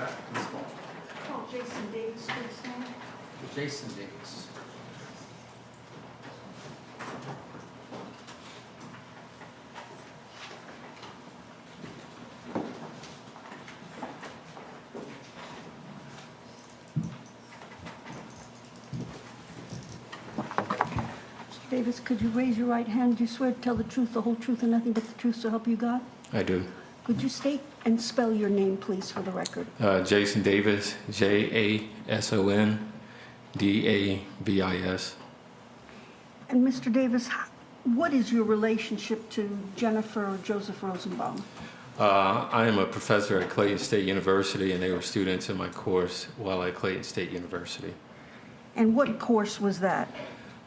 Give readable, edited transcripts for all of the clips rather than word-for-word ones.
back. Ms. Ball. Call Jason Davis to the stand. Jason Davis. Mr. Davis, could you raise your right hand? Do you swear to tell the truth, the whole truth, and nothing but the truth, so help you God? I do. Could you state and spell your name, please, for the record? Jason Davis, Jasondavis. And Mr. Davis, what is your relationship to Jennifer or Joseph Rosenbaum? I am a professor at Clayton State University, and they were students in my course while at Clayton State University. And what course was that?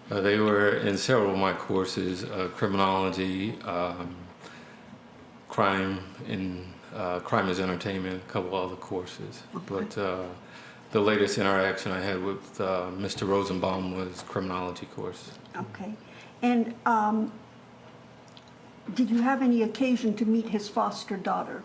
They were in several of my courses, criminology, crime is entertainment, a couple other courses. Okay. But the latest interaction I had with Mr. Rosenbaum was criminology course. Okay. And did you have any occasion to meet his foster daughter?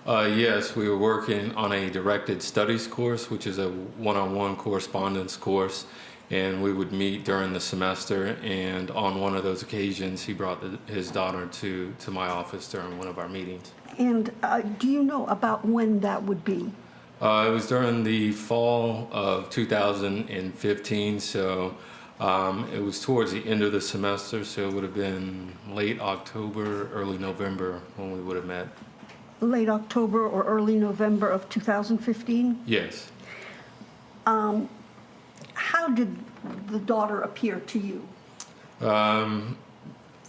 Yes, we were working on a directed studies course, which is a one-on-one correspondence course, and we would meet during the semester, and on one of those occasions he brought his daughter to my office during one of our meetings. And do you know about when that would be? It was during the fall of 2015, so it was towards the end of the semester, so it would have been late October, early November when we would have met. Late October or early November of 2015? Yes. How did the daughter appear to you? From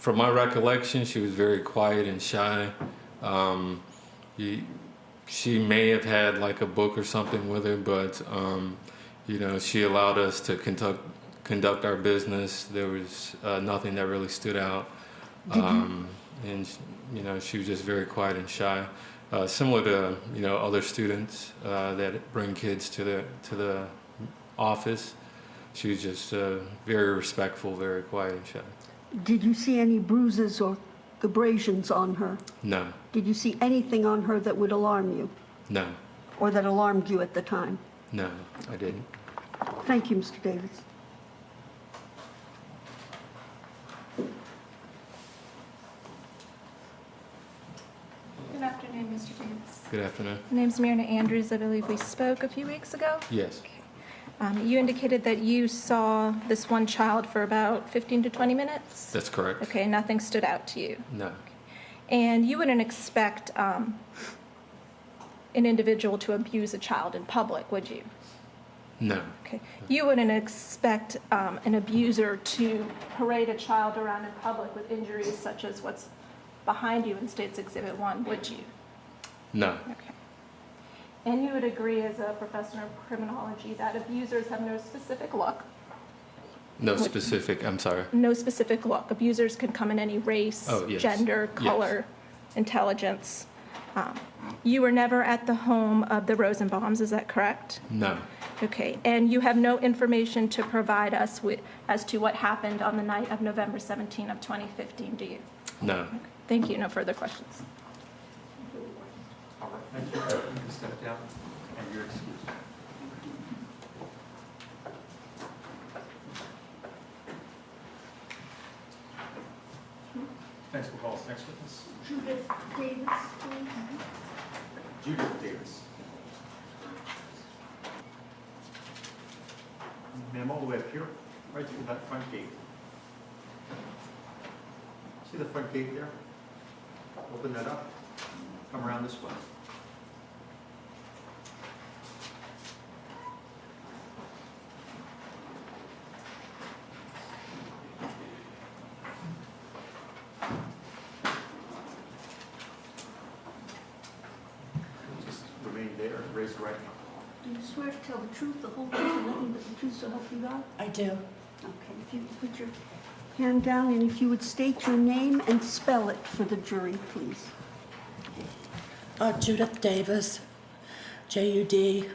my recollection, she was very quiet and shy. She may have had like a book or something with her, but she allowed us to conduct our business. There was nothing that really stood out, and she was just very quiet and shy, similar to other students that bring kids to the office. She was just very respectful, very quiet and shy. Did you see any bruises or abrasions on her? No. Did you see anything on her that would alarm you No. or that alarmed you at the time? No, I didn't. Thank you, Mr. Davis. Good afternoon, Mr. Davis. Good afternoon. My name's Mira Andrews. I believe we spoke a few weeks ago. Yes. You indicated that you saw this one child for about 15 to 20 minutes? That's correct. Okay, nothing stood out to you. No. And you wouldn't expect an individual to abuse a child in public, would you? No. Okay. You wouldn't expect an abuser to parade a child around in public with injuries such as what's behind you in State's Exhibit 1, would you? No. Okay. And you would agree as a professor of criminology that abusers have no specific look? No specific, I'm sorry. No specific look. Abusers can come in any race, Oh, yes. gender, color, intelligence. You were never at the home of the Rosenbaums, is that correct? No. Okay, and you have no information to provide us with as to what happened on the night of November 17 of 2015, do you? No. Okay. Thank you. No further questions. All right, thank you. You can step down and you're excused. Thanks for calling. Next witness. Judith Davis, please. Judith Davis. Ma'am, all the way up here, right through that front gate. See the front gate there? Open that up. Come around this way. Just remain there and raise your right hand. Do you swear to tell the truth, the whole truth, and nothing but the truth, so help you God? I do. Okay, if you would put your hand down, and if you would state your name and spell it for the jury, please. Judith Davis, Judith,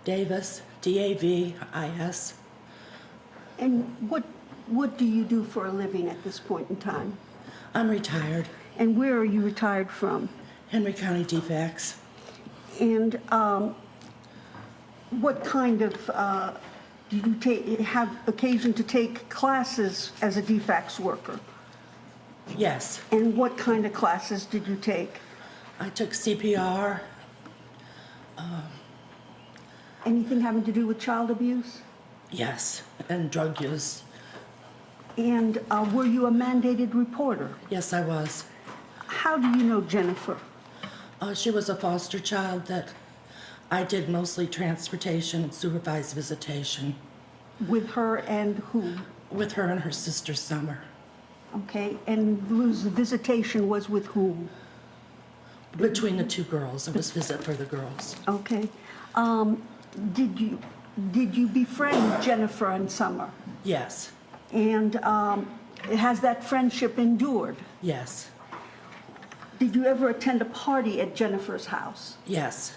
Davis, Davis. And what do you do for a living at this point in time? I'm retired. And where are you retired from? Henry County DFACS. And what kind of, did you have occasion to take classes as a DFACS worker? Yes. And what kind of classes did you take? I took CPR. Anything having to do with child abuse? Yes. And drug use. And were you a mandated reporter? Yes, I was. How do you know Jennifer? She was a foster child that I did mostly transportation and supervised visitation With her and who? with her and her sister Summer. Okay, and Lou's visitation was with whom? Between the two girls, it was visit for the girls. Okay. Did you befriend Jennifer and Summer? Yes, And has that friendship endured? yes, Did you ever attend a party at Jennifer's house? yes.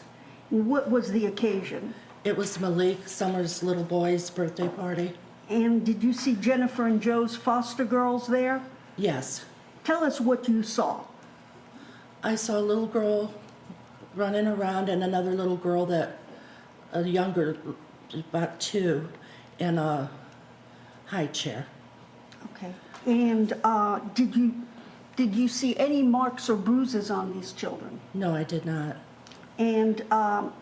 What was the occasion? It was Malik, Summer's little boy's birthday party. And did you see Jennifer and Joe's foster girls there? Yes. Tell us what you saw. I saw a little girl running around and another little girl that, a younger, about 2, in a high chair. Okay. And did you see any marks or bruises on these children? No, I did not. And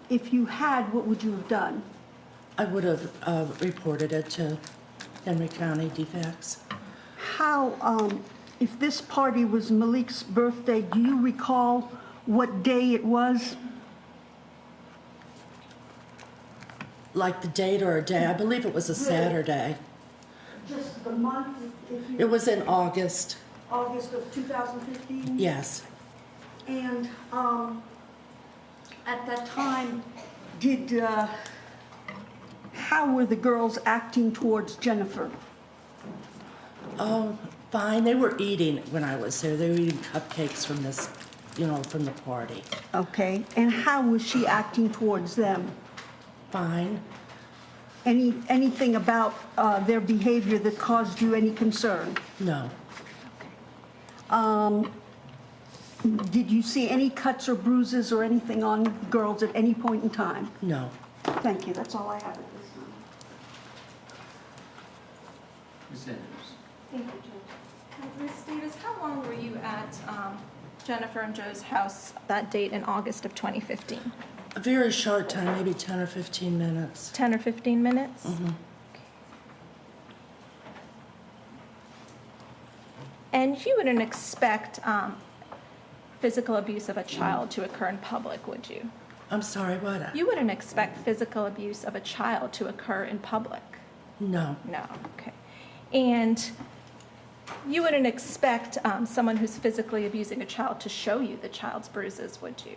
if you had, what would you have done? I would have reported it to Henry County DFACS. How, if this party was Malik's birthday, do you recall what day it was? Like the date or a day, I believe it was a Saturday. Just the month, if It was in August, August of 2015? yes. And at that time, how were the girls acting towards Jennifer? Oh, fine, they were eating when I was there. They were eating cupcakes from this, from the party. Okay, and how was she acting towards them? Fine. Anything about their behavior that caused you any concern? No, Did you see any cuts or bruises or anything on girls at any point in time? no. Thank you, that's all I have at this time. Ms. Andrews. Thank you, Judge. Ms. Davis, how long were you at Jennifer and Joe's house that date in August of 2015? A very short time, maybe 10 or 15 minutes. 10 or 15 minutes? Mhm. And you wouldn't expect physical abuse of a child to occur in public, would you? I'm sorry, what? You wouldn't expect physical abuse of a child to occur in public? No, No, okay. And you wouldn't expect someone who's physically abusing a child to show you the child's bruises, would you?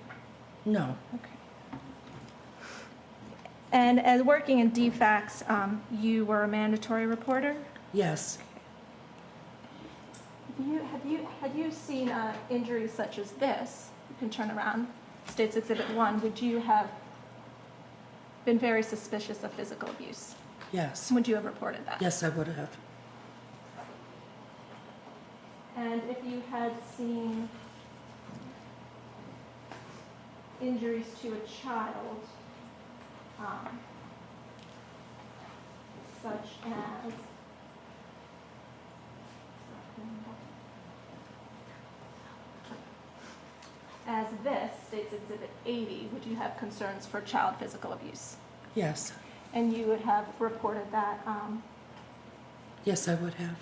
no. Okay. And as working in DFACS, you were a mandatory reporter? Yes, Had you seen injuries such as this? You can turn around, States Exhibit 1. Would you have been very suspicious of physical abuse? yes. Would you have reported that? Yes, I would have. And if you had seen injuries to a child, such as this, States Exhibit 80, would you have concerns for child physical abuse? Yes, And you would have reported that, yes, I would have.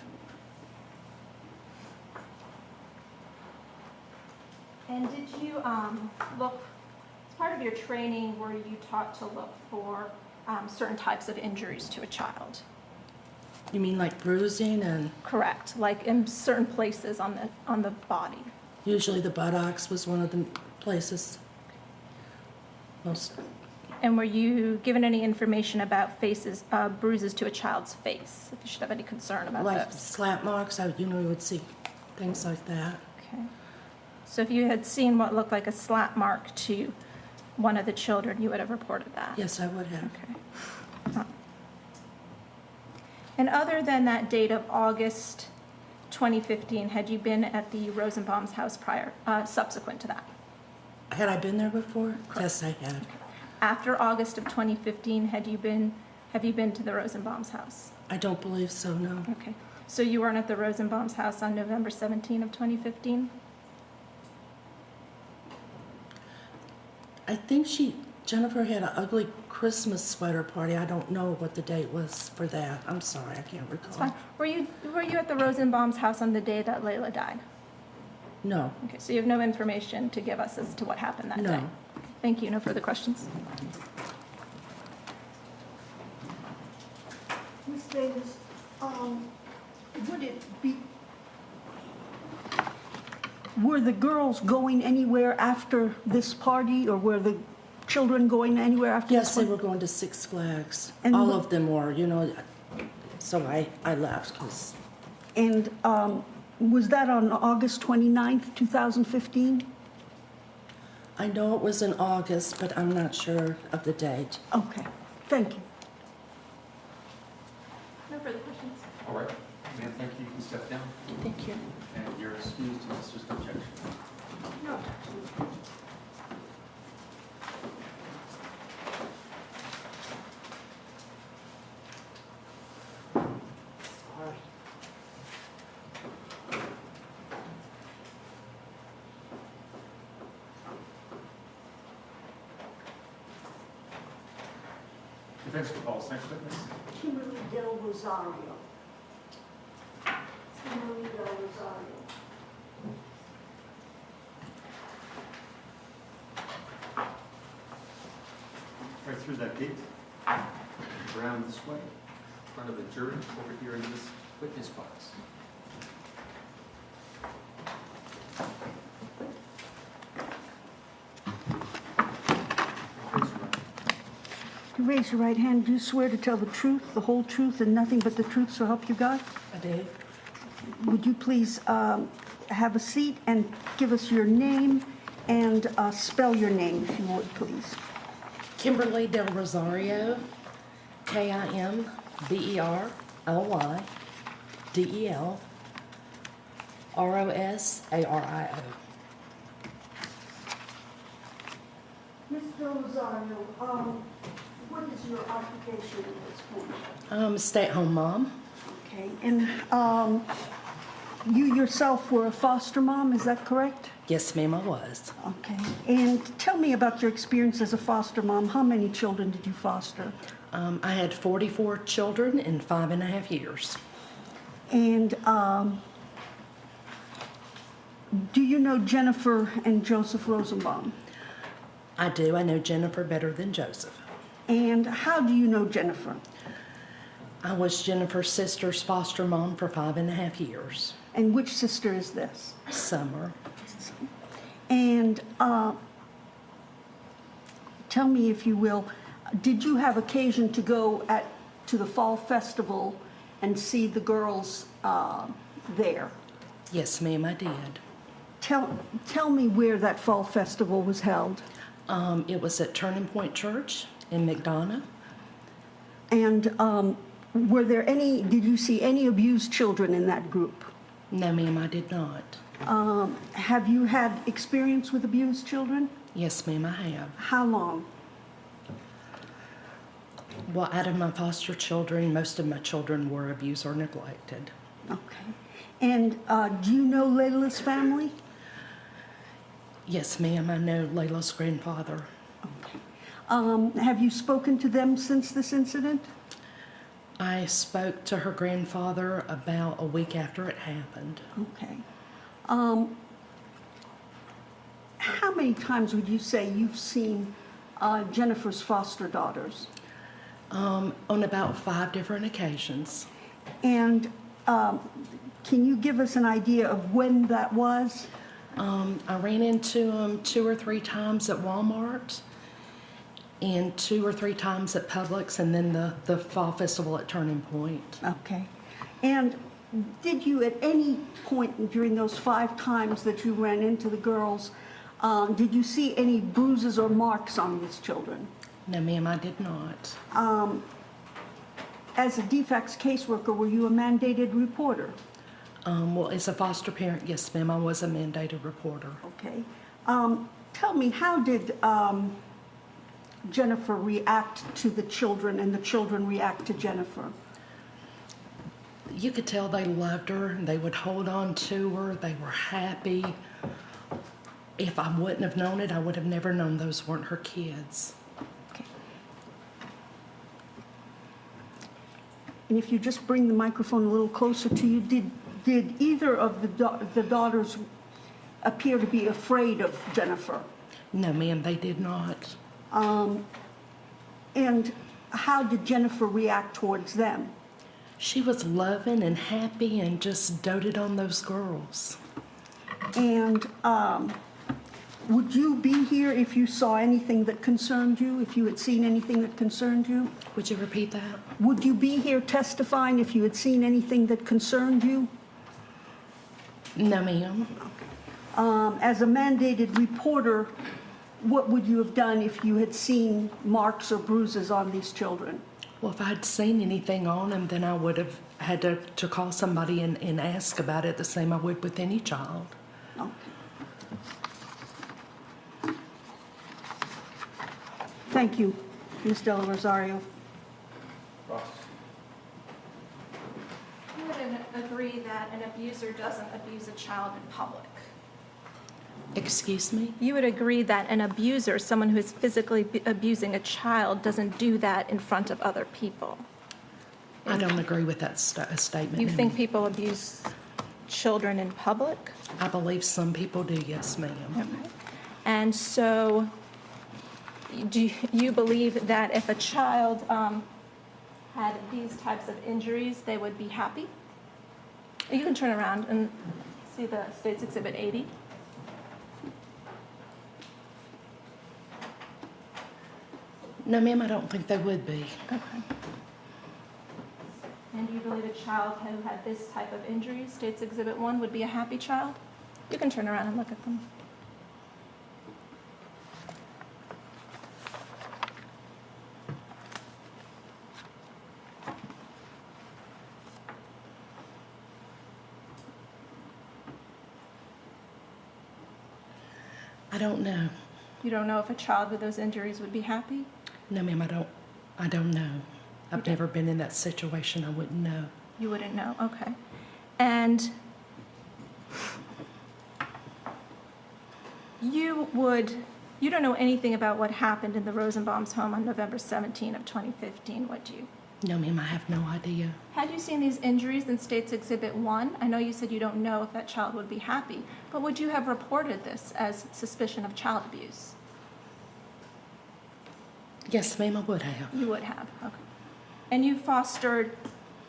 and did you look, as part of your training, were you taught to look for certain types of injuries to a child? You mean like bruising and Correct, like in certain places on the body. usually the buttocks was one of the places most, And were you given any information about bruises to a child's face? If you should have any concern about like those. slap marks, you would see things like that. Okay. So if you had seen what looked like a slap mark to one of the children, you would have reported that? Yes, I would have. Okay. And other than that date of August 2015, had you been at the Rosenbaum's house subsequent to that? Had I been there before? Yes, I had. After August of 2015, have you been to the Rosenbaum's house? I don't believe so, no. Okay. So you weren't at the Rosenbaum's house on November 17 of 2015? I think Jennifer had an ugly Christmas sweater party. I don't know what the date was for that. I'm sorry, I can't recall. It's fine. Were you at the Rosenbaum's house on the day that Layla died? No, Okay, so you have no information to give us as to what happened that day? no. Thank you. No further questions? Ms. Davis, would it be, were the girls going anywhere after this party, or were the children going anywhere after Yes, this they party? were going to Six Flags. And All what- of them were, so I left because And was that on August 29th, 2015? I know it was in August, but I'm not sure of the date. Okay, thank you. No further questions? All right, ma'am, thank you. You can step down. Thank you. And you're excused unless there's an objection. No. Defense calls next witness. Kimberly Del Rosario. Kimberly Del Rosario. Right through that gate, around this way, in front of the jury, over here in this witness box. Raise your right. You raise your right hand. Do you swear to tell the truth, the whole truth, and nothing but the truth, so help you God? I did. Would you please have a seat and give us your name and spell your name, if you would, please? Kimberly Del Rosario, KimberlyDelRosario. Ms. Del Rosario, what is your occupation at this point? I'm a stay-at-home mom. Okay, and you yourself were a foster mom, is that correct? Yes, ma'am, I was. Okay, and tell me about your experience as a foster mom. How many children did you foster? I had 44 children in 5.5 years. And do you know Jennifer and Joseph Rosenbaum? I do. I know Jennifer better than Joseph. And how do you know Jennifer? I was Jennifer's sister's foster mom for 5.5 years. And which sister is this? Summer. And tell me, if you will, did you have occasion to go to the fall festival and see the girls there? Yes, ma'am, I did. Tell me where that fall festival was held. It was at Turning Point Church in McDonough. And did you see any abused children in that group? No, ma'am, I did not. Have you had experience with abused children? Yes, ma'am, I have. How long? Well, out of my foster children, most of my children were abused or neglected. Okay. And do you know Layla's family? Yes, ma'am, I know Layla's grandfather. Okay. Have you spoken to them since this incident? I spoke to her grandfather about a week after it happened. Okay. How many times would you say you've seen Jennifer's foster daughters? On about 5 different occasions. And can you give us an idea of when that was? I ran into them 2 or 3 times at Walmart and 2 or 3 times at Publix, and then the fall festival at Turning Point. Okay. And did you at any point during those 5 times that you ran into the girls, did you see any bruises or marks on these children? No, ma'am, I did not. As a defects caseworker, were you a mandated reporter? Well, as a foster parent, yes, ma'am, I was a mandated reporter. Okay. Tell me, how did Jennifer react to the children and the children react to Jennifer? You could tell they loved her. They would hold on to her. They were happy. If I wouldn't have known it, I would have never known those weren't her kids. Okay. And if you just bring the microphone a little closer to you, did either of the daughters appear to be afraid of Jennifer? No, ma'am, they did not. And how did Jennifer react towards them? She was loving and happy and just doted on those girls. And would you be here if you saw anything that concerned you, if you had seen anything that concerned you? Would you repeat that? Would you be here testifying if you had seen anything that concerned you? No, ma'am. As a mandated reporter, what would you have done if you had seen marks or bruises on these children? Well, if I'd seen anything on them, then I would have had to call somebody and ask about it the same I would with any child. Okay. Thank you, Ms. Del Rosario. Ross. You would agree that an abuser doesn't abuse a child in public. Excuse me? You would agree that an abuser, someone who is physically abusing a child, doesn't do that in front of other people. I don't agree with that statement. You ma'am. think people abuse children in public? I believe some people do, yes, ma'am. Okay. And so, do you believe that if a child had these types of injuries, they would be happy? You can turn around and see the State's Exhibit 80. No, ma'am, I don't think they would be. Okay. And do you believe a child who had this type of injury, State's Exhibit 1, would be a happy child? You can turn around and look at them. I don't know. You don't know if a child with those injuries would be happy? No, ma'am, I don't know. I've never been in that situation. I wouldn't know. You wouldn't know, okay. And you don't know anything about what happened in the Rosenbaum's home on November 17 of 2015, would you? No, ma'am, I have no idea. Had you seen these injuries in State's Exhibit 1? I know you said you don't know if that child would be happy, but would you have reported this as suspicion of child abuse? Yes, ma'am, I would have. You would have, okay. And you fostered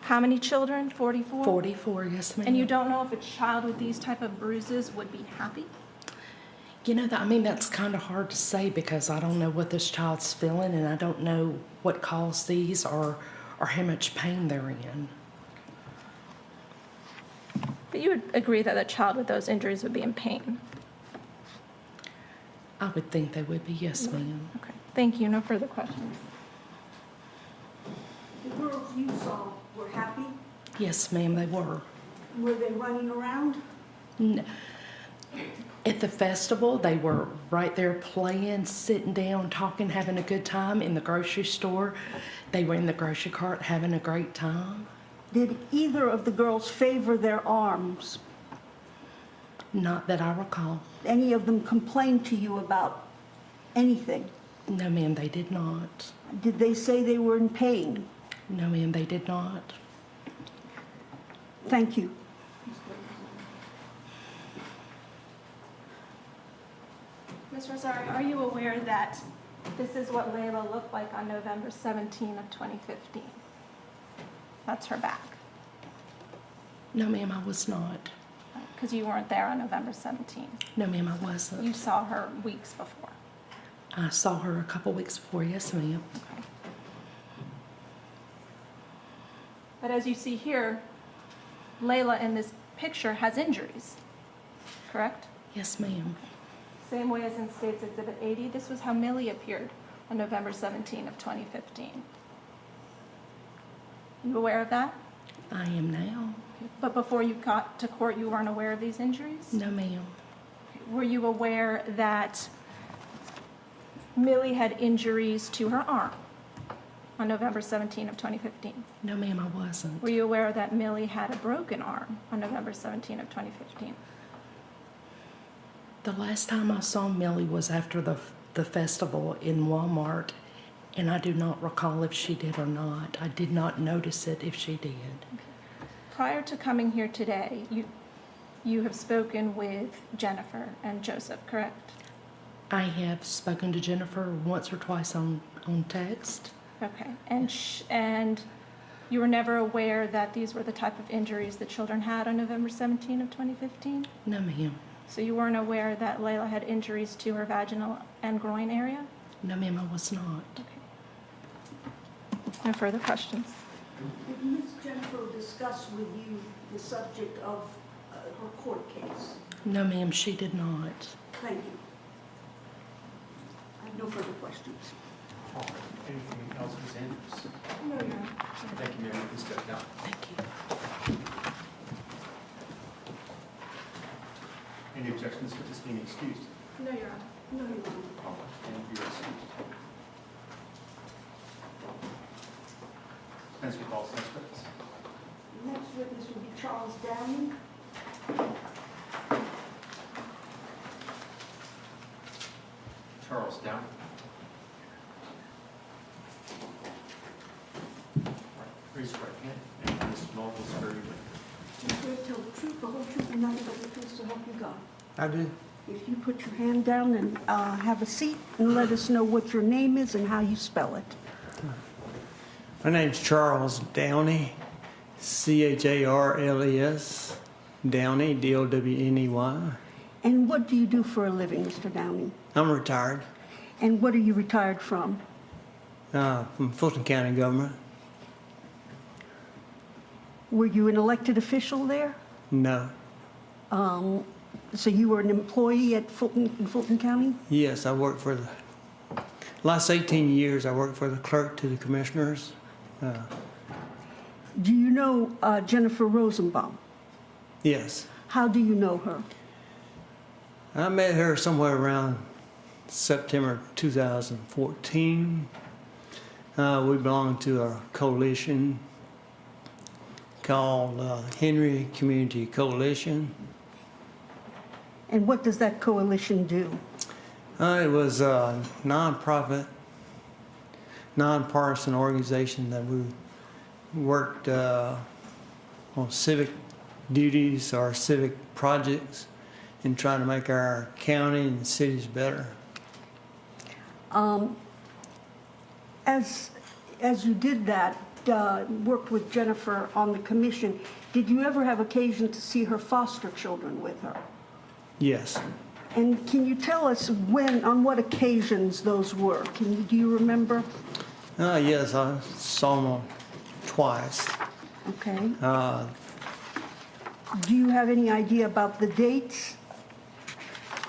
how many children? 44? 44, yes, ma'am. And you don't know if a child with these type of bruises would be happy? You know, that's kind of hard to say because I don't know what this child's feeling and I don't know what caused these or how much pain they're in. But you would agree that a child with those injuries would be in pain? I would think they would be, yes, ma'am. Okay, thank you. No further questions. The girls you saw were happy? Yes, ma'am, they were. Were they running around? No. At the festival, they were right there playing, sitting down, talking, having a good time. In the grocery store, they were in the grocery cart having a great time. Did either of the girls favor their arms? Not that I recall. Any of them complain to you about anything? No, ma'am, they did not. Did they say they were in pain? No, ma'am, they did not. Thank you. Ms. Rosario, are you aware that this is what Layla looked like on November 17 of 2015? That's her back. No, ma'am, I was not. Because you weren't there on November 17. No, ma'am, I wasn't. You saw her weeks before. I saw her a couple weeks before, yes, ma'am. Okay. But as you see here, Layla in this picture has injuries, correct? Yes, ma'am. Same way as in State's Exhibit 80, this was how Millie appeared on November 17 of 2015. You aware of that? I am now. But before you got to court, you weren't aware of these injuries? No, ma'am. Were you aware that Millie had injuries to her arm on November 17 of 2015? No, ma'am, I wasn't. Were you aware that Millie had a broken arm on November 17 of 2015? The last time I saw Millie was after the festival in Walmart, and I do not recall if she did or not. I did not notice it if she did. Prior to coming here today, you have spoken with Jennifer and Joseph, correct? I have spoken to Jennifer once or twice on text. Okay, and you were never aware that these were the type of injuries the children had on November 17 of 2015? No, ma'am. So you weren't aware that Layla had injuries to her vaginal and groin area? No, ma'am, I was not. Okay. No further questions? Did Ms. Jennifer discuss with you the subject of her court case? No, ma'am, she did not. Thank you. I have no further questions. All right. Anything else, Ms. Andrews? No, Your Honor. Thank you, Mary. You can step down. Thank you. Any objections to this being excused? No, Your Honor. No, Your Honor. All right. And you're excused. As we call next witness. The next witness will be Charles Downey. Charles Downey. All right. Raise your right hand and this moment will swear you in. Do you swear to tell the truth, the whole truth, and nothing but the truth to help you God? I do. If you put your hand down and have a seat and let us know what your name is and how you spell it. My name's Charles Downey, Charles, Downey, Downey. And what do you do for a living, Mr. Downey? I'm retired And what are you retired from? from Fulton County government. Were you an elected official there? No. So you were an employee at Fulton County? Yes, I worked for the last 18 years. I worked for the clerk to the commissioners. Do you know Jennifer Rosenbaum? Yes. How do you know her? I met her somewhere around September 2014. We belonged to a coalition called Henry Community Coalition. And what does that coalition do? It was a nonprofit, nonpartisan organization that we worked on civic duties or civic projects and trying to make our county and cities better. As you did that, worked with Jennifer on the commission, did you ever have occasion to see her foster children with her? Yes. And can you tell us on what occasions those were? Do you remember? Yes, I saw them twice. Okay. Do you have any idea about the dates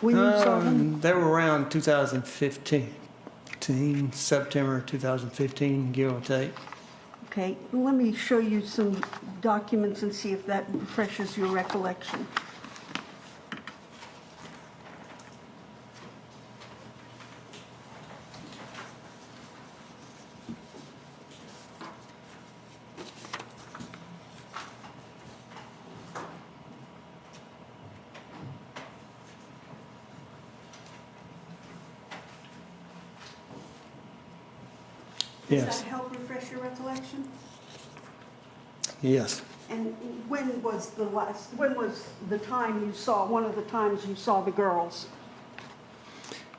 when you saw them? They were around 2015, September 2015, give or take. Okay, let me show you some documents and see if that refreshes your recollection. Does Yes. that help refresh your recollection? Yes. And when was the time you saw, one of the times you saw the girls?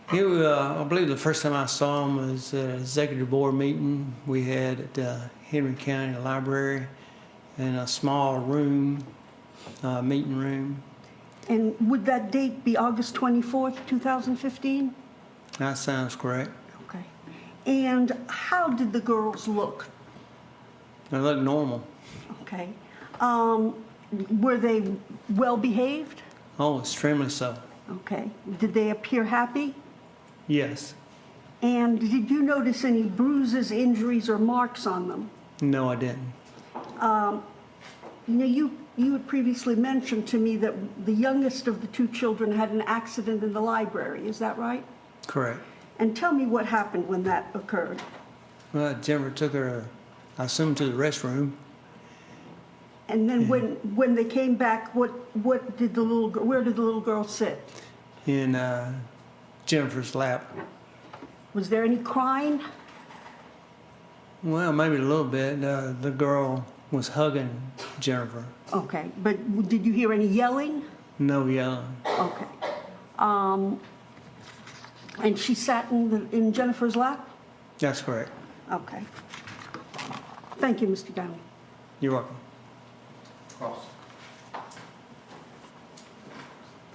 I believe the first time I saw them was at an executive board meeting we had at the Henry County Library in a small room, meeting room. And would that date be August 24th, 2015? That sounds correct. Okay. And how did the girls look? They look normal. Okay. Were they well behaved? Oh, extremely so. Okay. Did they appear happy? Yes. And did you notice any bruises, injuries, or marks on them? No, I didn't. You had previously mentioned to me that the youngest of the two children had an accident in the library. Is that right? Correct. And tell me what happened when that occurred. Well, Jennifer took her, I assume, to the restroom. And then when they came back, where did the little girl sit? In Jennifer's lap. Was there any crying? Well, maybe a little bit. The girl was hugging Jennifer. Okay, but did you hear any yelling? No yelling. Okay. And she sat in Jennifer's lap? That's correct. Okay. Thank you, Mr. Downey. You're welcome. Cross.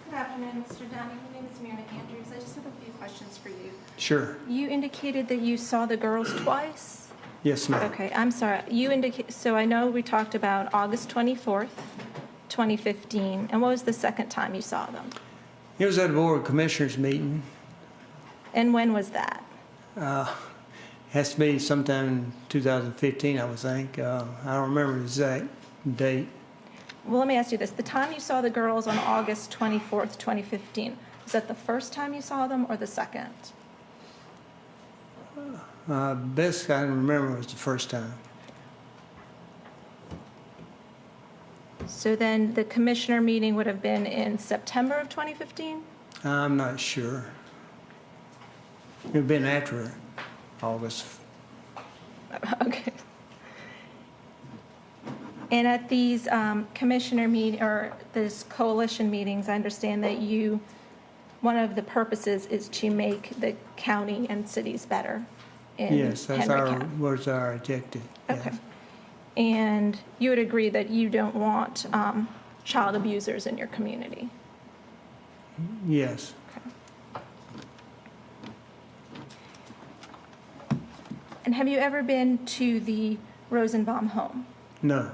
Good afternoon, Mr. Downey. My name is Mira Andrews. I just have a few questions for you. Sure. You indicated that you saw the girls twice? Yes, ma'am. Okay, I'm sorry. So I know we talked about August 24th, 2015, and what was the second time you saw them? It was at a Board of Commissioners meeting. And when was that? Has to be sometime in 2015, I would think. I don't remember the exact date. Well, let me ask you this. The time you saw the girls on August 24th, 2015, was that the first time you saw them or the second? Best I can remember was the first time. So then the commissioner meeting would have been in September of 2015? I'm not sure. It would have been after August. Okay. And at these commissioner or this coalition meetings, I understand that one of the purposes is to make the county and cities better in Yes, that's Henry County. was our objective. Okay. Yes. And you would agree that you don't want child abusers in your community? Yes. And have you ever been to the Rosenbaum home? No.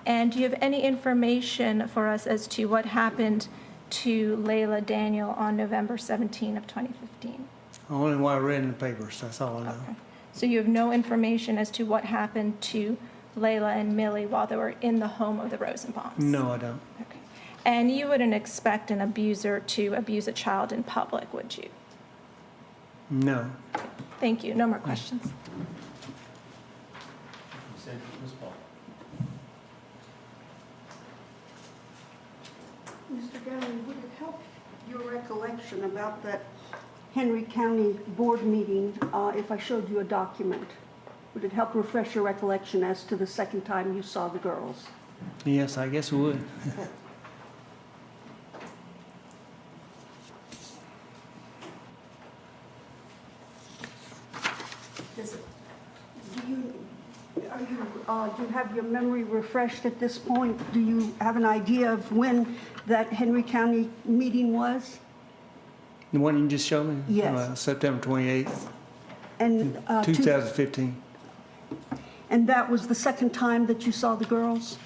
And do you have any information for us as to what happened to Layla Daniel on November 17 of 2015? Only what I read in the papers, that's all I know. Okay. So you have no information as to what happened to Layla and Millie while they were in the home of the Rosenbaums? No, I don't. Okay. And you wouldn't expect an abuser to abuse a child in public, would you? No. Thank you. No more questions. Ms. Paul. Mr. Downey, would it help your recollection about that Henry County Board meeting if I showed you a document? Would it help refresh your recollection as to the second time you saw the girls? Yes, I guess it would. Do you have your memory refreshed at this point? Do you have an idea of when that Henry County meeting was? The one you just showed me? Yes. September 28th, And 2015. And that was the second time that you saw the girls?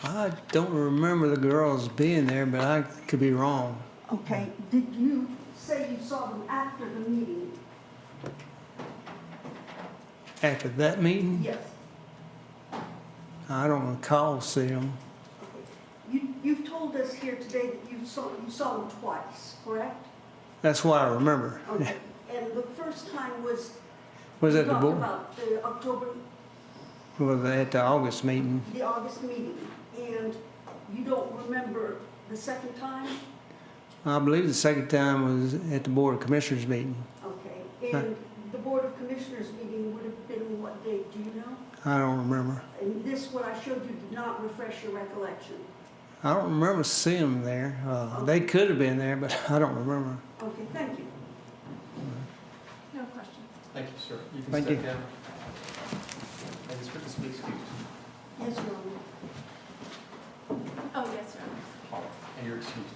I don't remember the girls being there, but I could be wrong. Okay. Did you say you saw them after the meeting? After that meeting, Yes. I don't recall seeing them. You've told us here today that you saw them twice, correct? That's what I remember. Okay. And the first time was Was you at the talked board? about the October, Was at the August meeting? the August meeting, and you don't remember the second time? I believe the second time was at the Board of Commissioners meeting. Okay. And the Board of Commissioners meeting would have been what date, do you know? I don't remember. And this, what I showed you, did not refresh your recollection. I don't remember seeing them there. They could have been there, but I don't remember. Okay, thank you. No questions. Thank you, sir. You can Thank step you. down. And this witness be excused. Yes, Your Honor. Oh, yes, sir. And you're excused.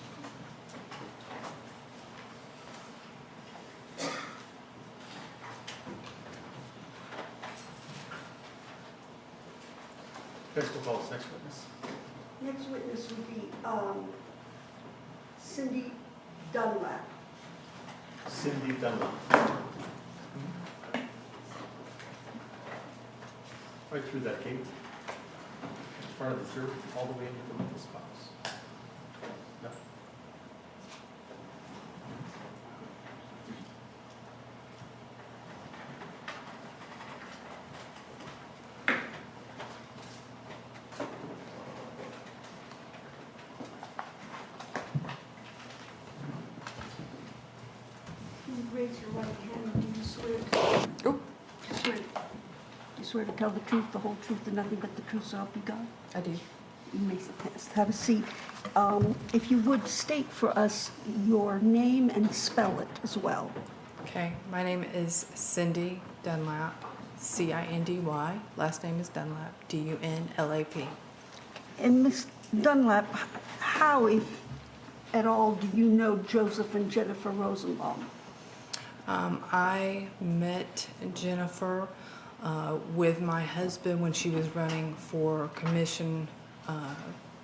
Next, we'll call this next witness. Next witness would be Cindy Dunlap. Cindy Dunlap. Right through that gate, in front of the jury, all the way into the witness box. No. swear to tell the truth, the whole truth, and nothing but the truth, so help you God? I do. You may have a seat. If you would state for us your name and spell it as well. Okay, my name is Cindy Dunlap, C-I-N-D-Y. Last name is Dunlap, D-U-N-L-A-P. And Ms. Dunlap, how, if at all, do you know Joseph and Jennifer Rosenbaum? I met Jennifer with my husband when she was running for commission,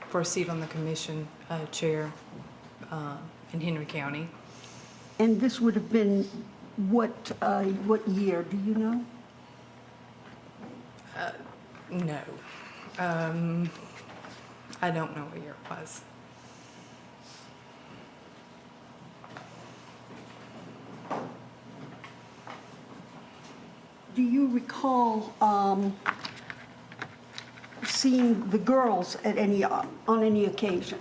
for a seat on the commission chair in Henry County. And this would have been what year, do you know? No. I don't know what year it was. Do you recall seeing the girls at on any occasion?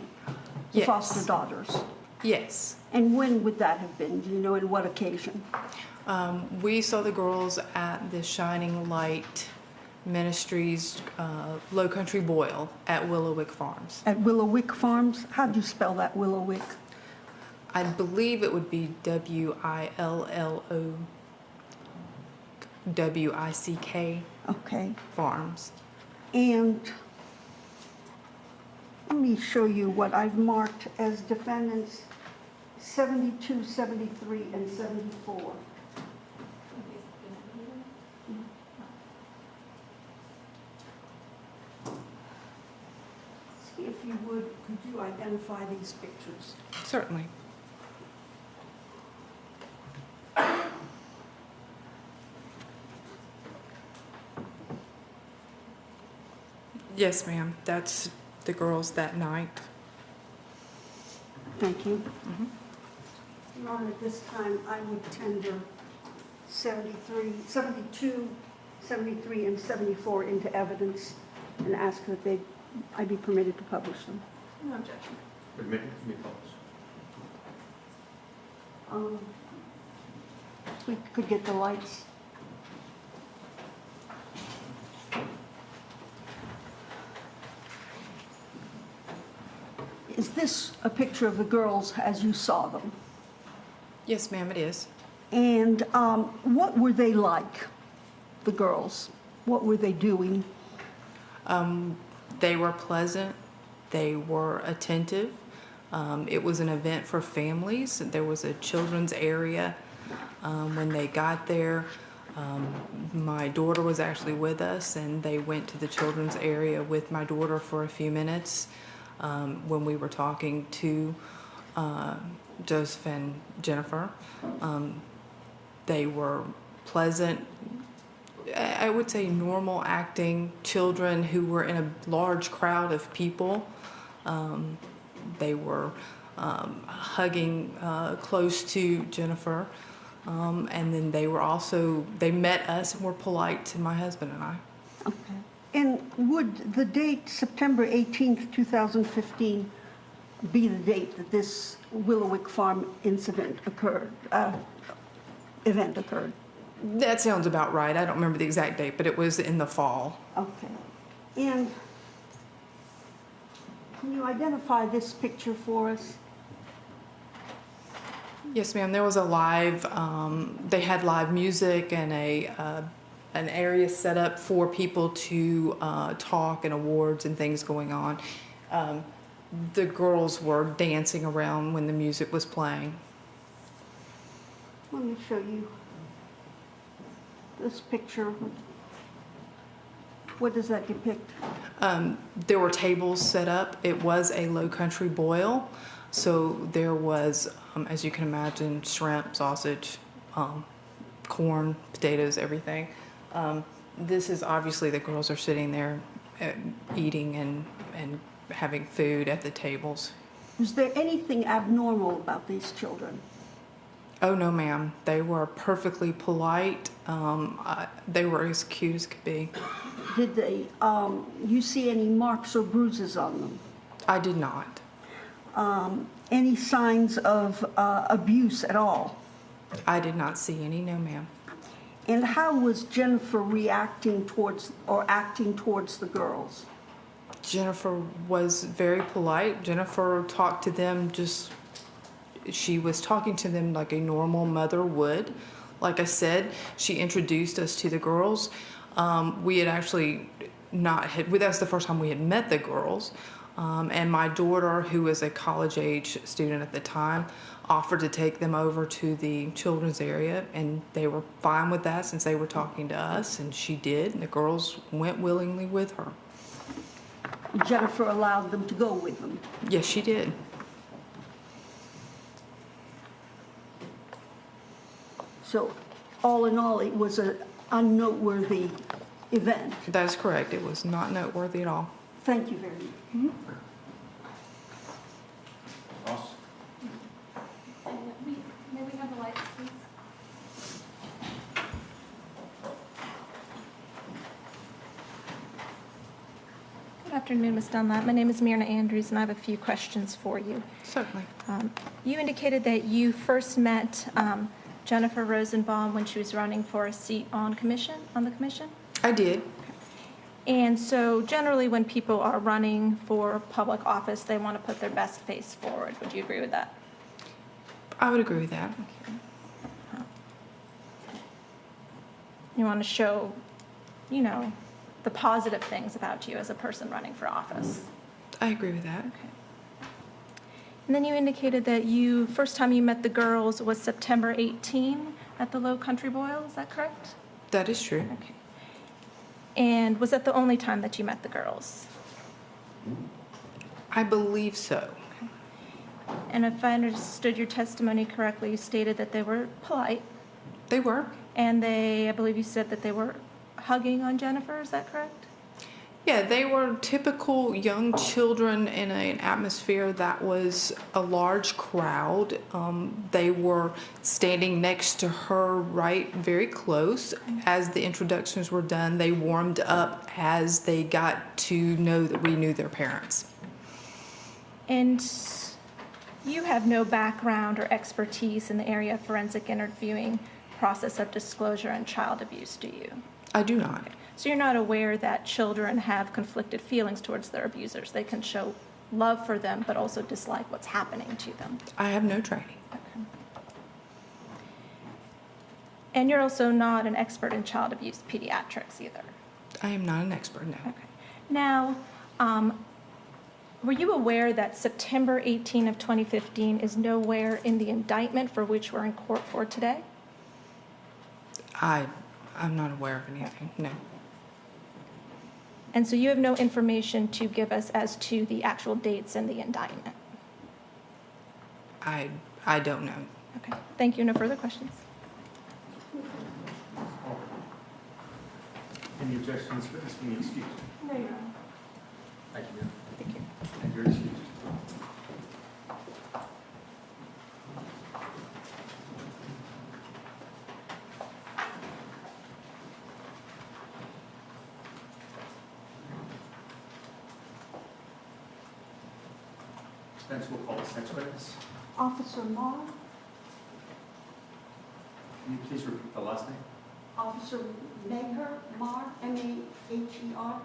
The Yes. foster daughters? Yes. And when would that have been? Do you know, and what occasion? We saw the girls at the Shining Light Ministries Low Country Boil at Willowick Farms. At Willowick Farms? How do you spell that, Willowick? I believe it would be W-I-L-L-O-W-I-C-K Okay. Farms. And let me show you what I've marked as defendants 72, 73, and 74. See if you would, could you identify these pictures? Certainly. Yes, ma'am. That's the girls that night. Thank you. Your Honor, at this time, I would tender 72, 73, and 74 into evidence and ask that I be permitted to publish them. No objection. Permitted to be published. If we could get the lights. Is this a picture of the girls as you saw them? Yes, ma'am, it is. And what were they like, the girls? What were they doing? They were pleasant. They were attentive. It was an event for families. There was a children's area. When they got there, my daughter was actually with us, and they went to the children's area with my daughter for a few minutes when we were talking to Joseph and Jennifer. They were pleasant, I would say normal acting children who were in a large crowd of people. They were hugging close to Jennifer. And then they met us and were polite to my husband and I. Okay. And would the date, September 18th, 2015, be the date that this Willowick Farm event occurred? That sounds about right. I don't remember the exact date, but it was in the fall. Okay. And can you identify this picture for us? Yes, ma'am. There was a live, they had live music and an area set up for people to talk and awards and things going on. The girls were dancing around when the music was playing. Let me show you this picture. What does that depict? There were tables set up. It was a low country boil. So there was, as you can imagine, shrimp, sausage, corn, potatoes, everything. This is obviously the girls are sitting there eating and having food at the tables. Was there anything abnormal about these children? Oh, no, ma'am. They were perfectly polite. They were as cute as could be. Did they, you see any marks or bruises on them? I did not. Any signs of abuse at all? I did not see any, no, ma'am. And how was Jennifer reacting towards or acting towards the girls? Jennifer was very polite. Jennifer talked to them she was talking to them like a normal mother would. Like I said, she introduced us to the girls. We had actually that's the first time we had met the girls. And my daughter, who was a college-age student at the time, offered to take them over to the children's area, and they were fine with that since they were talking to us, and she did, and the girls went willingly with her. Jennifer allowed them to go with them. Yes, she did. So all in all, it was an unnoteworthy event. That is correct. It was not noteworthy at all. Thank you very much. Ross? May we have the lights, please? Good afternoon, Ms. Dunlap. My name is Mira Andrews, and I have a few questions for you. Certainly. You indicated that you first met Jennifer Rosenbaum when she was running for a seat on the commission? I did. And so generally when people are running for public office, they want to put their best face forward. Would you agree with that? I would agree with that. You want to show, the positive things about you as a person running for office. I agree with that. Okay. And then you indicated that first time you met the girls was September 18 at the Low Country Boil. Is that correct? That is true. Okay. And was that the only time that you met the girls? I believe so. And if I understood your testimony correctly, you stated that they were polite. They were. And I believe you said that they were hugging on Jennifer. Is that correct? Yeah, they were typical young children in an atmosphere that was a large crowd. They were standing next to her very close. As the introductions were done, they warmed up as they got to know that we knew their parents. And you have no background or expertise in the area of forensic interviewing, process of disclosure, and child abuse, do you? I do not. So you're not aware that children have conflicted feelings towards their abusers. They can show love for them, but also dislike what's happening to them. I have no training. Okay. And you're also not an expert in child abuse pediatrics either. I am not an expert, no. Okay. Now, were you aware that September 18 of 2015 is nowhere in the indictment for which we're in court for today? I'm not aware of anything, no. And so you have no information to give us as to the actual dates in the indictment? I don't know. Okay, thank you. No further questions. Any objections for this being excused? No, Your Honor. Thank you, ma'am. Thank you. And you're excused. Next, we'll call this next witness. Officer Maher, Can you please repeat the last name? Officer Maher, M-A-H-E-R.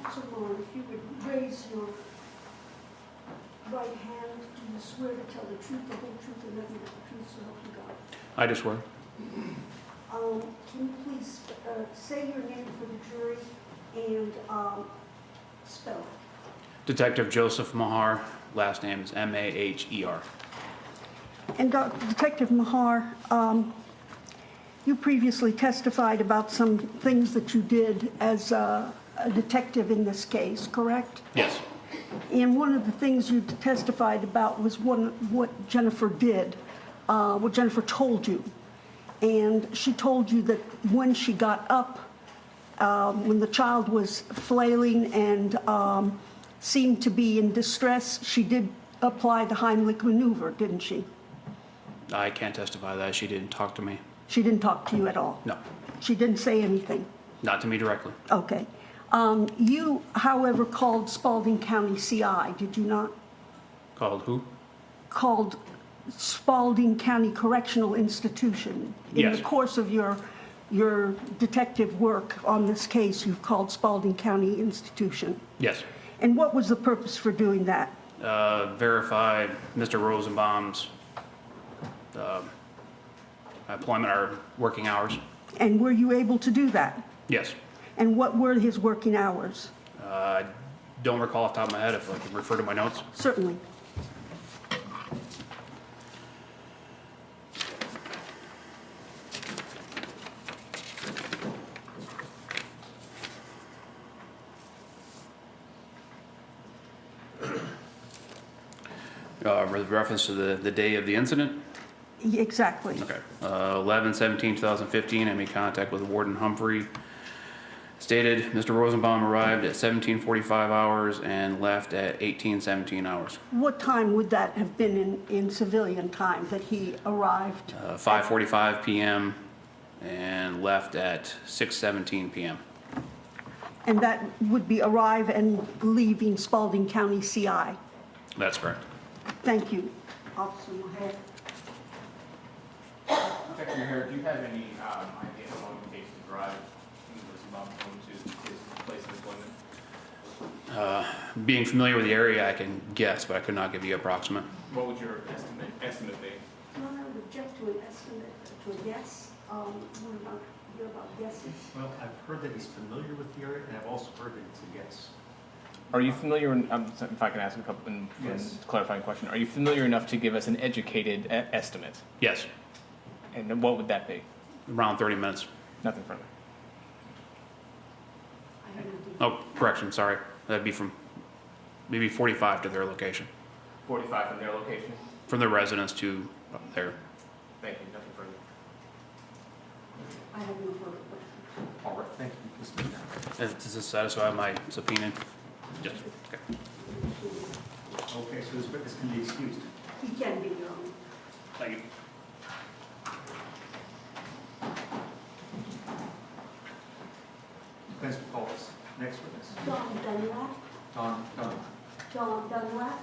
Officer Maher, if you would raise your right hand, do you swear to tell the truth, the whole truth, and nothing but the truth, so help you God? I do swear. Can you please say your name for the jury and spell it? Detective Joseph Maher, last name is Maher. And Detective Maher, you previously testified about some things that you did as a detective in this case, correct? Yes. And one of the things you testified about was what Jennifer did, what Jennifer told you. And she told you that when she got up, when the child was flailing and seemed to be in distress, she did apply the Heimlich maneuver, didn't she? I can't testify that. She didn't talk to me. She didn't talk to you at all? No, She didn't say anything? not to me directly. Okay. You, however, called Spalding County CI, did you not? Called who? Called Spalding County Correctional Institution. In Yes. the course of your detective work on this case, you've called Spalding County Institution. Yes. And what was the purpose for doing that? Verified Mr. Rosenbaum's employment or working hours. And were you able to do that? Yes. And what were his working hours? I don't recall off the top of my head. If I can refer to my notes. Certainly. With reference to the day of the incident. Exactly. Okay. 11/17/2015, I made contact with Warden Humphrey. Stated Mr. Rosenbaum arrived at 17:45 hours and left at 18:17 hours. What time would that have been in civilian time that he arrived? 5:45 p.m. and left at 6:17 p.m. And that would be arrive and leaving Spalding County CI? That's correct. Thank you, Officer Maher. Detective Maher, do you have any idea how long it takes to drive from Rosenbaum home to his place of employment? Being familiar with the area, I can guess, but I could not give you approximate. What would your estimate be? No, I would object to an estimate, to a guess. We're not here about guesses. Well, I've heard that he's familiar with the area, and I've also heard that it's a guess. Are you familiar, if I can ask a couple, Yes. clarifying question, are you familiar enough to give us an educated estimate? Yes, And what would that be? around 30 minutes. Nothing further. Oh, correction, sorry. That'd be from maybe 45 to their location. 45 from their location? From their residence to their. Thank you, nothing further. I have no further questions. All right, thank you, Mr. Mayor. Does this satisfy my subpoena? Yes. Okay. Okay, so this witness can be excused. He can be, Your Honor. Thank you. Defense will call this next witness. John Dunlap. Don. John Dunlap.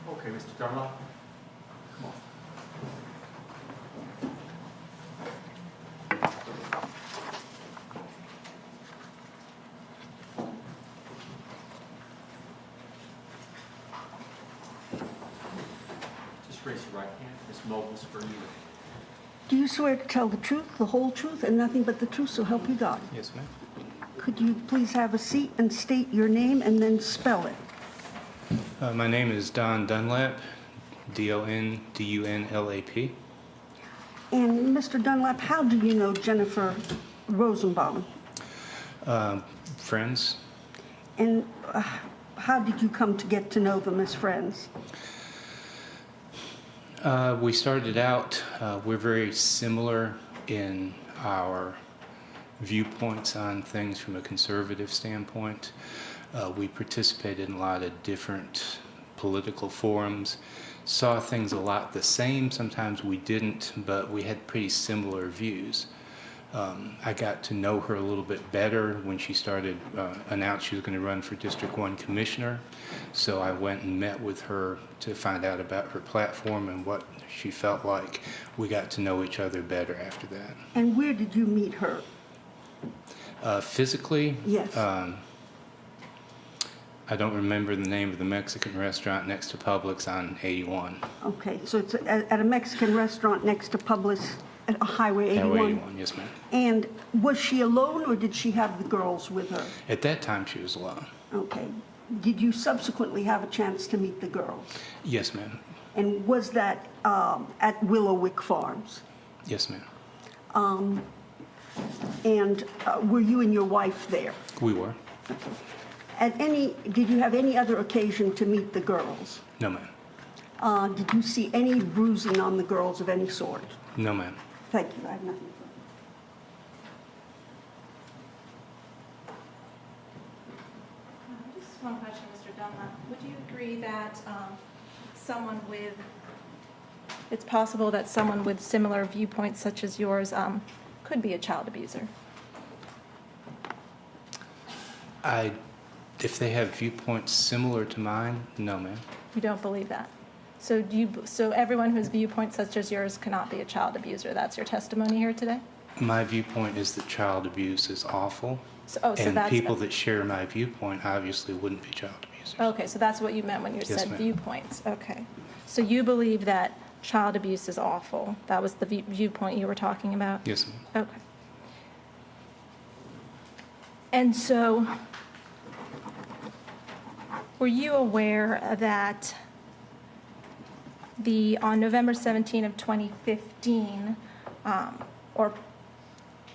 Okay, Mr. Dunlap. Come on. Just raise your right hand. Miss Mobile's for you. Do you swear to tell the truth, the whole truth, and nothing but the truth, so help you God? Yes, ma'am. Could you please have a seat and state your name and then spell it? My name is Don Dunlap, D-O-N-D-U-N-L-A-P. And Mr. Dunlap, how do you know Jennifer Rosenbaum? Friends. And how did you come to get to know them as friends? We started out, we're very similar in our viewpoints on things from a conservative standpoint. We participated in a lot of different political forums, saw things a lot the same. Sometimes we didn't, but we had pretty similar views. I got to know her a little bit better when she started, announced she was going to run for District 1 Commissioner. So I went and met with her to find out about her platform and what she felt like. We got to know each other better after that. And where did you meet her? Physically? Yes. I don't remember the name of the Mexican restaurant next to Publix on 81. Okay, so it's at a Mexican restaurant next to Publix at Highway 81? Highway 81, yes, ma'am. And was she alone, or did she have the girls with her? At that time, she was alone. Okay. Did you subsequently have a chance to meet the girls? Yes, ma'am. And was that at Willowwick Farms? Yes, ma'am. And were you and your wife there? We were. Did you have any other occasion to meet the girls? No, ma'am. Did you see any bruising on the girls of any sort? No, ma'am. Thank you, I have nothing further. Just one question, Mr. Dunlap. Would you agree that it's possible that someone with similar viewpoints such as yours could be a child abuser? If they have viewpoints similar to mine, no, ma'am. You don't believe that? So everyone who has viewpoints such as yours cannot be a child abuser. That's your testimony here today? My viewpoint is that child abuse is awful. And that's people that share my viewpoint obviously wouldn't be child abusers. Okay, so that's what you meant when you Yes, said ma'am. viewpoints. Okay. So you believe that child abuse is awful. That was the viewpoint you were talking about? Yes, ma'am. Okay. And so, were you aware that on November 17 of 2015,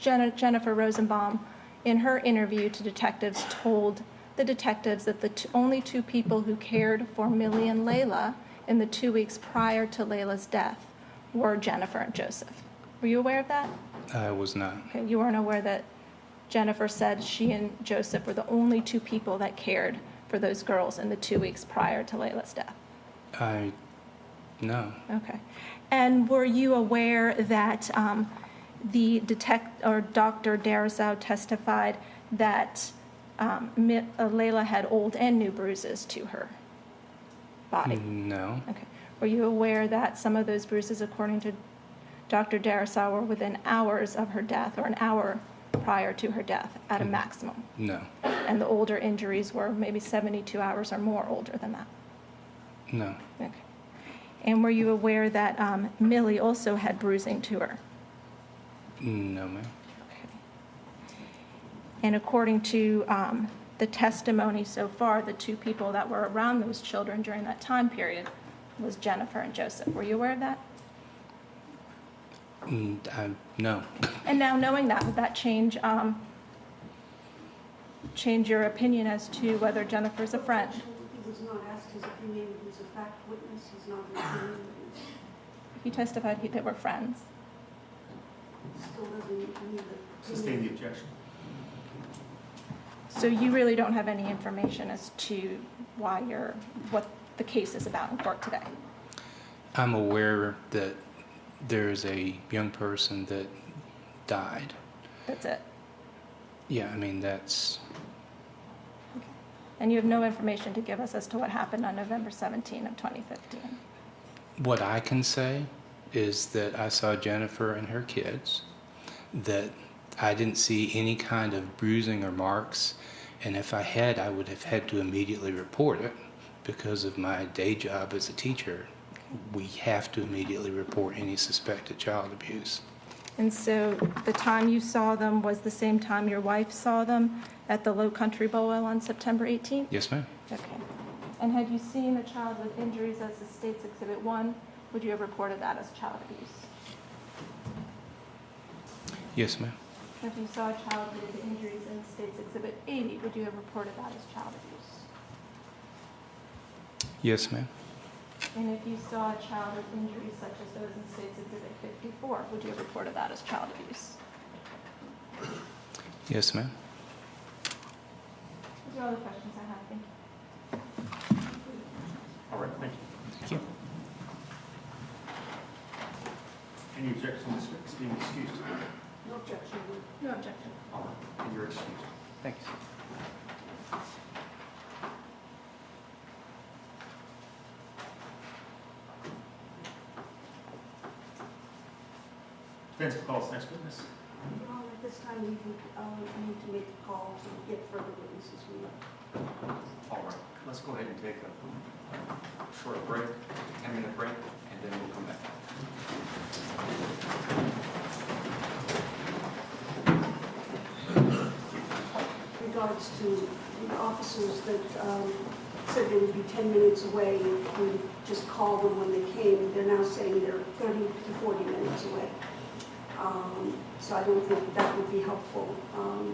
Jennifer Rosenbaum, in her interview to detectives, told the detectives that the only two people who cared for Millie and Layla in the 2 weeks prior to Layla's death were Jennifer and Joseph. Were you aware of that? I was not. Okay, you weren't aware that Jennifer said she and Joseph were the only two people that cared for those girls in the 2 weeks prior to Layla's death? No. Okay. And were you aware that Dr. Darasow testified that Layla had old and new bruises to her body? No. Okay. Were you aware that some of those bruises, according to Dr. Darasow, were within hours of her death, or an hour prior to her death at a maximum? No. And the older injuries were maybe 72 hours or more older than that? No. Okay. And were you aware that Millie also had bruising to her? No, ma'am. Okay. And according to the testimony so far, the two people that were around those children during that time period was Jennifer and Joseph. Were you aware of that? No. And now knowing that, would that change your opinion as to whether Jennifer's a friend? He was not asked his opinion. He's a fact witness. He's not an opinion witness. He testified they were friends. Still doesn't need the Sustain the objection. So you really don't have any information as to what the case is about in court today? I'm aware that there's a young person that died. That's it? Yeah, I mean, that's... And you have no information to give us as to what happened on November 17 of 2015? What I can say is that I saw Jennifer and her kids, that I didn't see any kind of bruising or marks, and if I had, I would have had to immediately report it because of my day job as a teacher. We have to immediately report any suspected child abuse. And so the time you saw them was the same time your wife saw them at the Low Country Bowl on September 18th? Yes, ma'am. Okay. And had you seen the child with injuries as the State's Exhibit 1, would you have reported that as child abuse? Yes, ma'am. If you saw a child with injuries in State's Exhibit 80, would you have reported that as child abuse? Yes, ma'am. And if you saw a child with injuries such as those in State's Exhibit 54, would you have reported that as child abuse? Yes, ma'am. Those are all the questions I have. Thank you. All right, thank you. Thank you. Any objection to this being excused? No objection. No objection. All right, and you're excused. Thanks. Defense calls next witness. At this time, we need to make calls and get further witnesses. All right, let's go ahead and take a short break, 10-minute break, and then we'll come back. We regards to the officers that said they would be 10 minutes away if we just called them when they came, they're now saying they're 30 to 40 minutes away. So I don't think that would be helpful.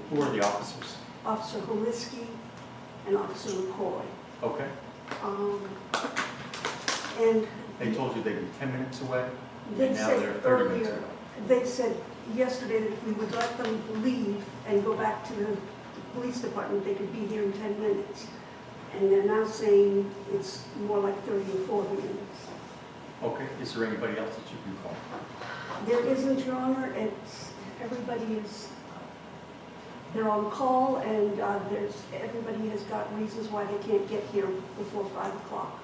Who are the officers? Officer Holiski and Officer LeCroy. Okay. And They told you they'd be 10 minutes away? they And now said they're 30 minutes earlier, away. they said yesterday that if we would let them leave and go back to the police department, they could be here in 10 minutes. And they're now saying it's more like 30 or 40 minutes. Okay, is there anybody else that you can call? There isn't, Your Honor. Everybody is, they're on call, and everybody has got reasons why they can't get here before 5 o'clock.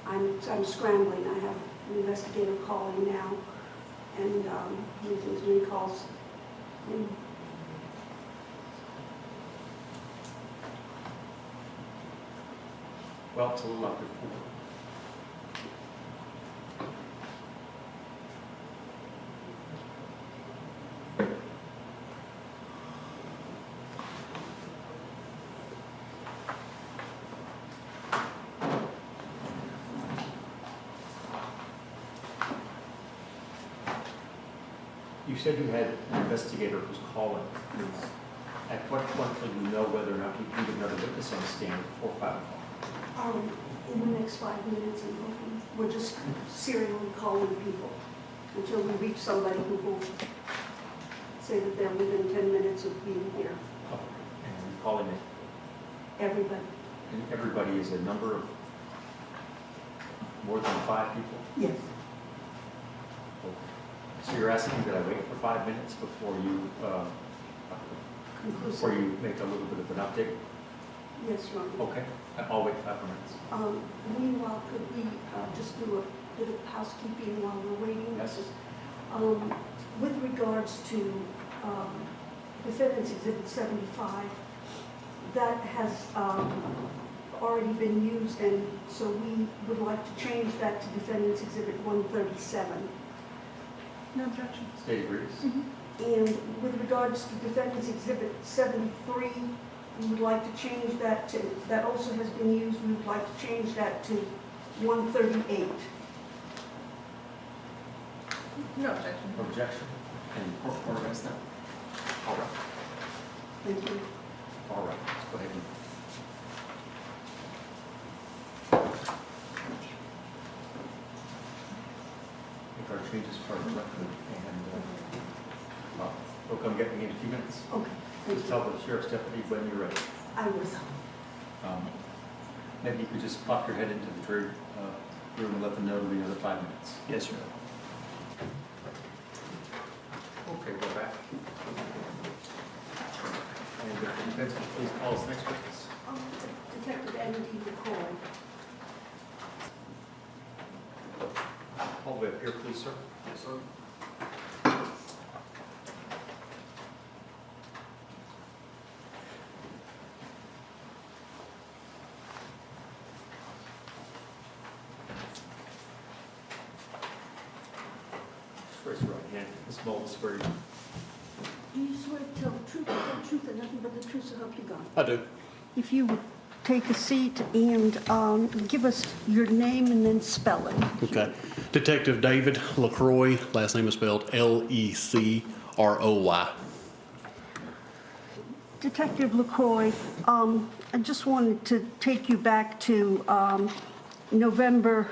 I'm scrambling. I have an investigator calling now, and making as many calls. Well, it's a little after 4. You said you had an investigator who's calling. At what point will you know whether or not you can get another witness on the stand before 5 o'clock? In the next 5 minutes, and we're just serially calling people until we reach somebody who will say that they're within 10 minutes of being here. Oh, and you're calling it, Everybody. and everybody is a number of more than 5 people? Yes. So you're asking that I wait for 5 minutes before you make a little bit of an update? Yes, Your Honor. Okay, I'll wait 5 minutes. Meanwhile, could we just do a bit of housekeeping while we're waiting? Yes. With regards to Defendant's Exhibit 75, that has already been used, and so we would like to change that to Defendant's Exhibit 137. No objection. State agrees. And with regards to Defendant's Exhibit 73, we would like to change that to, that also has been used, we would like to change that to 138. No objection. Objection. And court organize that? All right. Thank you. All right, let's go ahead and. Make our changes part of the record, and they'll come get me in a few minutes. Okay, thank Just you. tell the sheriff's deputy when you're ready. I will. Maybe you could just pop your head into the jury room and let them know it'll be another 5 minutes. Yes, sir. Okay, we're back. And if the defense will please call us next witness. Detective Andy LeCroy. All the way up here, please, sir. Yes, sir. Raise your right hand. Ms. Mold, swear you. Do you swear to tell the truth, the whole truth, and nothing but the truth, so help you God? I do. If you would take a seat and give us your name and then spell it. Okay. Detective David LeCroy, last name is spelled Lecroy. Detective LeCroy, I just wanted to take you back to November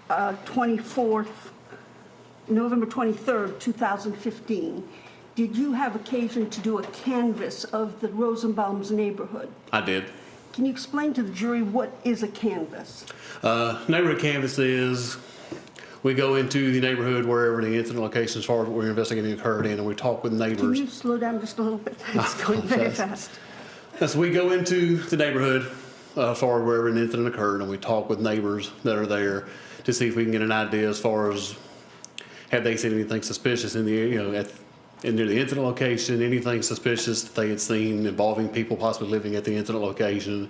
23rd, 2015. Did you have occasion to do a canvass of the Rosenbaum's neighborhood? I did. Can you explain to the jury what is a canvass? Neighborhood canvas is we go into the neighborhood wherever the incident location as far as what we're investigating occurred in, and we talk with Can neighbors. you slow down just a little bit? It's going very apologize. fast. So we go into the neighborhood as far as wherever an incident occurred, and we talk with neighbors that are there to see if we can get an idea as far as have they seen anything suspicious in the near the incident location, anything suspicious that they had seen involving people possibly living at the incident location,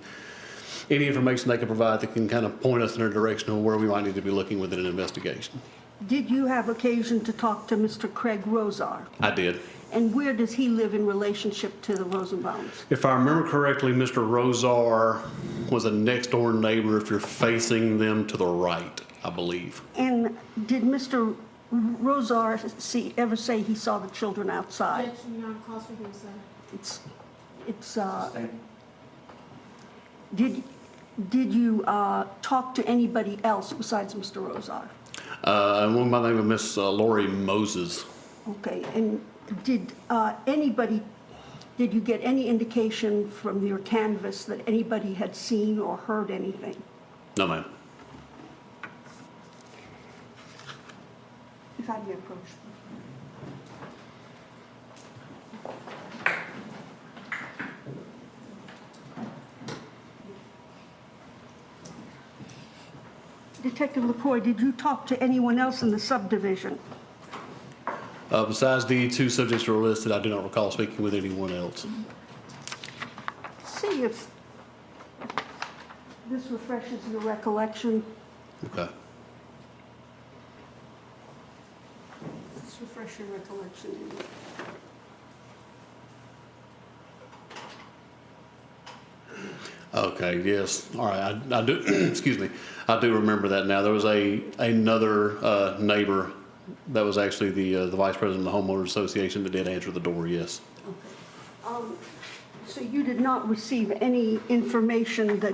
any information they can provide that can kind of point us in a direction of where we might need to be looking within an investigation. Did you have occasion to talk to Mr. Craig Rosar? I did. And where does he live in relationship to the Rosenbaums? If I remember correctly, Mr. Rosar was a next-door neighbor if you're facing them to the right, I believe. And did Mr. Rosar ever say he saw the children outside? Judge, you're on cause for hearsay. Did you talk to anybody else besides Mr. Rosar? One by the name of Miss Lori Moses. Okay, and did you get any indication from your canvass that anybody had seen or heard anything? No, ma'am. If I may approach. Detective LeCroy, did you talk to anyone else in the subdivision? Besides the two subjects that were listed, I do not recall speaking with anyone else. See if this refreshes your recollection. Okay. Let's refresh your recollection. Okay, yes. All right, I do, excuse me, I do remember that now. There was another neighbor that was actually the vice president of the homeowners association that did answer the door, yes. Okay. So you did not receive any information that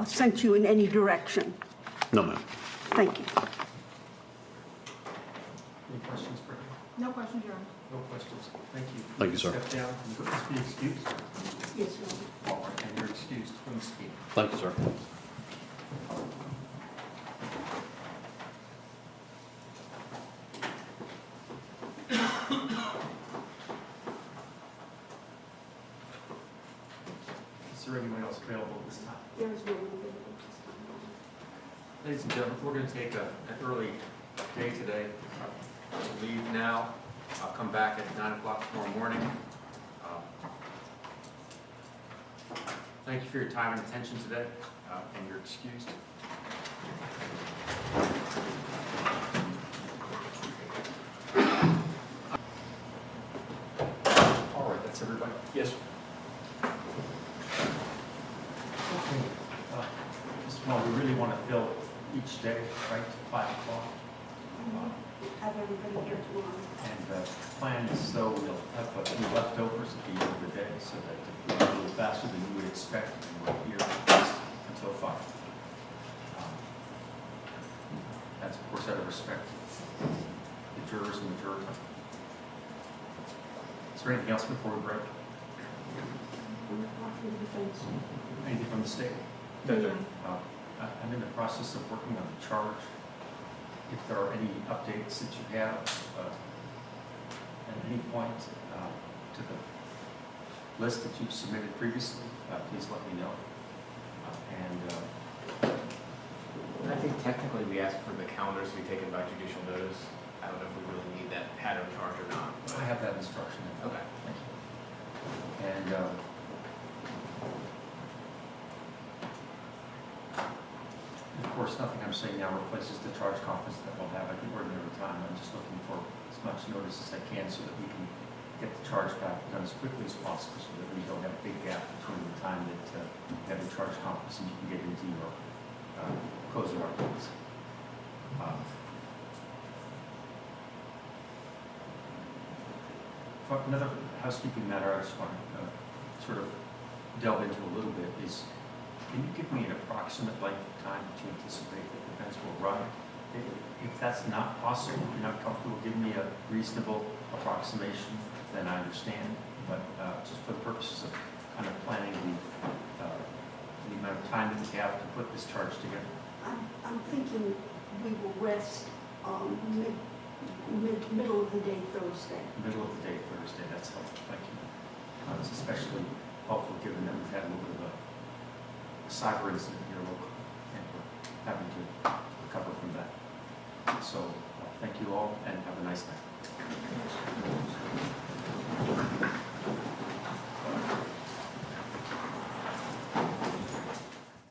sent you in any direction? No, ma'am. Thank you. Any questions for him? No questions, Your Honor. No questions. Thank you. Thank you, sir. Step down. Can you please be excused? Yes, Your Honor. All right, and you're excused from speaking. Thank you, sir. Is there anyone else available at this time? There is no one available. Ladies and gentlemen, we're going to take an early day today. Leave now. I'll come back at 9 o'clock tomorrow morning. Thank you for your time and attention today, and you're excused. All right, that's everybody. Yes, sir. Okay. Ms. Maher, we really want to fill each day, right, to 5 o'clock. Have everybody here tomorrow. And the plan is so we'll have a few leftovers at the end of the day so that if we go a little faster than you would expect, we're here until 5. That's, of course, out of respect to the jurors and the jury. Is there anything else before we break? Anything from the state? I'm in the process of working on the charge. If there are any updates that you have at any point to the list that you've submitted previously, please let me know. I think technically we asked for the calendars to be taken by judicial notice. I don't know if we really need that pattern charge or not. I have that instruction. Okay. Thank you. And of course, nothing I'm saying now replaces the charge conference that we'll have at the ordinary time. I'm just looking for as much notice as I can so that we can get the charge back done as quickly as possible so that we don't have a big gap between the time that you have the charge conference and you can get into your closing arguments. Another housekeeping matter I just want to sort of delve into a little bit is, can you give me an approximate length of time that you anticipate that the fence will run? If that's not possible, if you're not comfortable giving me a reasonable approximation, then I understand. But just for the purposes of kind of planning the amount of time that we have to put this charge together. I'm thinking we will rest middle of the day Thursday. Middle of the day Thursday, that's helpful, thank you. It's especially helpful given that we've had a little bit of a cyber incident here locally, and we're having to recover from that. So thank you all, and have a nice night.